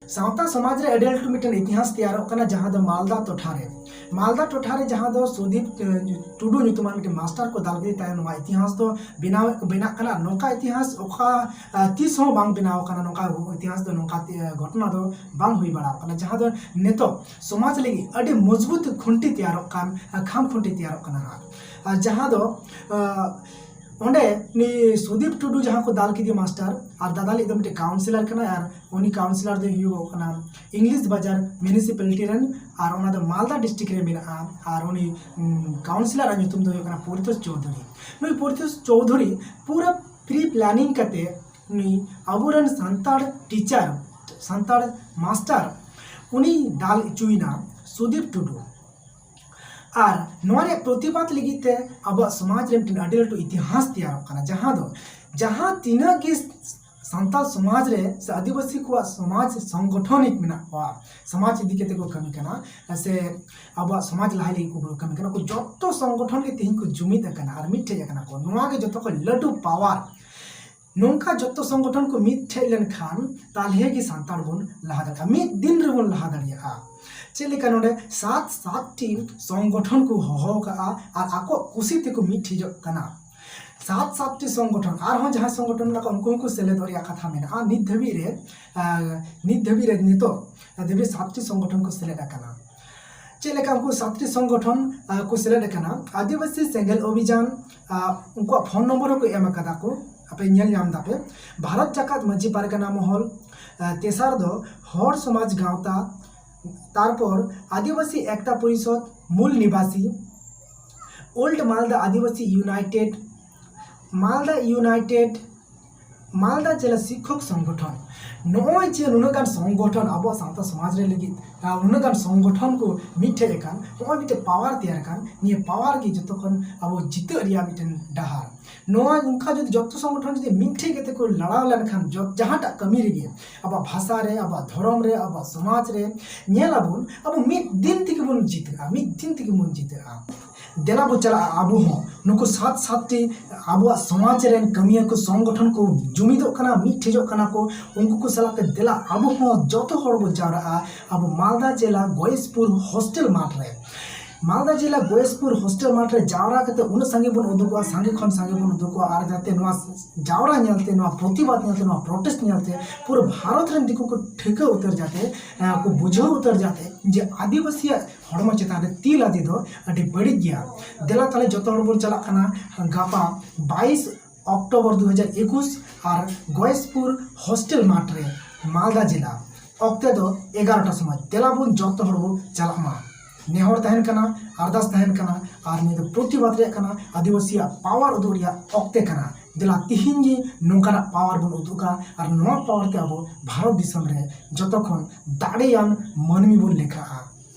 सावता समाज रे अडेल to mitten इतिहास तैयारों कना जहां दो मालदा टोठारे जहां दो सुदीप टुडू नुतुमान मिटन मास्टर को दालगे ताय नोवा इतिहास दो बिना कना नोका इतिहास ओखा तीस हो बांग बिनाव कना नोका इतिहास दो नोका घटना दो बांग हुई बड़ा कना जहां दो नेतो समाज लगी अडे मजबूत खुंटी तैयारों कान खाम खुंटी तैयारों कना जहां दो ओंडे नि सुदीप टुडू जहां को दाल की मास्टर और दादाली एकदम मिटे काउंसिलर कना और उनी काउंसिलर दो हुयो कना इंग्लिश बाजार म्युनिसिपैलिटी रन और ओना दो मालदा डिस्ट्रिक्ट रे मेना और उनी काउंसिलर नुतुम दो कना परितोष चौधरी नुई परितोष चौधरी पूरा प्री प्लानिंग करते नुई अबुरन संताड़ टीचर संताड़ मास्टर उनी दाल चुईना सुदीप टुडू और नोरे प्रतिबाद लगिते अब समाज रे मिटन अडी लटू इतिहास तैयार कना जहां तीना के संताल समाज रे से आदिवासी को समाज संगठनिक मेना समाज इदी केते को कमी कना से अब समाज लाहे लगी को कमी कना को जत्तो संगठन के तिहिं को जुमित कना और मिठे कना को नोआ के जत्तो को लटू पावर नोंका जत्तो संगठन को मिठे लेन खान तालहे की संताल बन लहा दरिया मिद दिन रे बन लहा दरिया चेलिका नोडे सात टीम संगठन को होहो का और आको कुसी ते को मिठ हिजो कना सात टी संगठन और हो जहां संगठन लका उनको को सेलेद और या कथा मेना नित धबी रे नितो देबे 7 टी संगठन को सेलेद कना चेलिका को 7 टी संगठन को सेलेद कना आदिवासी सेंगल अभियान उनको फोन नंबर को एम कदा को अपे नेल नाम दापे भारत जाकात मजी पारगना महल तेसार दो हर समाज गांवता तारपर आदिवासी एकता परिषद मूल निवासी ओल्ड मालदा आदिवासी यूनाइटेड मालदा जिला शिक्षक संगठन नय जे नुनगान संगठन अब सावता समाज रे लगी नुनगान संगठन को मिठे एकान नय मिटे पावर तैयार कान निये पावर की जतखन अब जिते रिया मिटन डहार नोआ उनका जो जत्तो संगठन जो मिठे केते को लड़ाव लेन खान जहाटा कमी रे अब भाषा रे अब धर्म रे अब समाज रे नेलाबुन अब मिद दिन तिके बुन जीतेगा देला बो चला आबू हो नुको सात टी आबुआ समाज रे कमिया को संगठन को जुमिदो कना मिठेजो कना को उनको को सलाते देला आबू हो जतो हर बो जावरा अब मालदा जिला गोयसपुर हॉस्टल माठ रे मालदा जिला गोयसपुर हॉस्टल माठ रे जावरा कते उन संगे बन उदुको संगे खन संगे बन उदुको आर जाते नवा जावरा नेलते नवा प्रतिबाद नेलते नवा प्रोटेस्ट नेलते पूरा भारत रे दिको को ठेके उतर जाते को बुझो उतर जाते जे आदिवासी हड़म चेतान रे ती लादी दो अडी बड़ी गया देला ताले जतो हड़ बन चला कना गापा 22 अक्टोबर 2021 और गोयसपुर हॉस्टल माठ रे मालदा जिला अक्ते दो 11टा समय देला बन जतो हड़ बो चला मा नेहर तहन कना अरदास तहन कना और निद प्रतिबाद रे कना आदिवासी पावर उदुरिया अक्ते कना दिला तिहिन जी नोकाना पावर बन उदुका और नो पावर ते अब भारत दिसम रे जतखन दाड़ेयान मानमी बन लेखा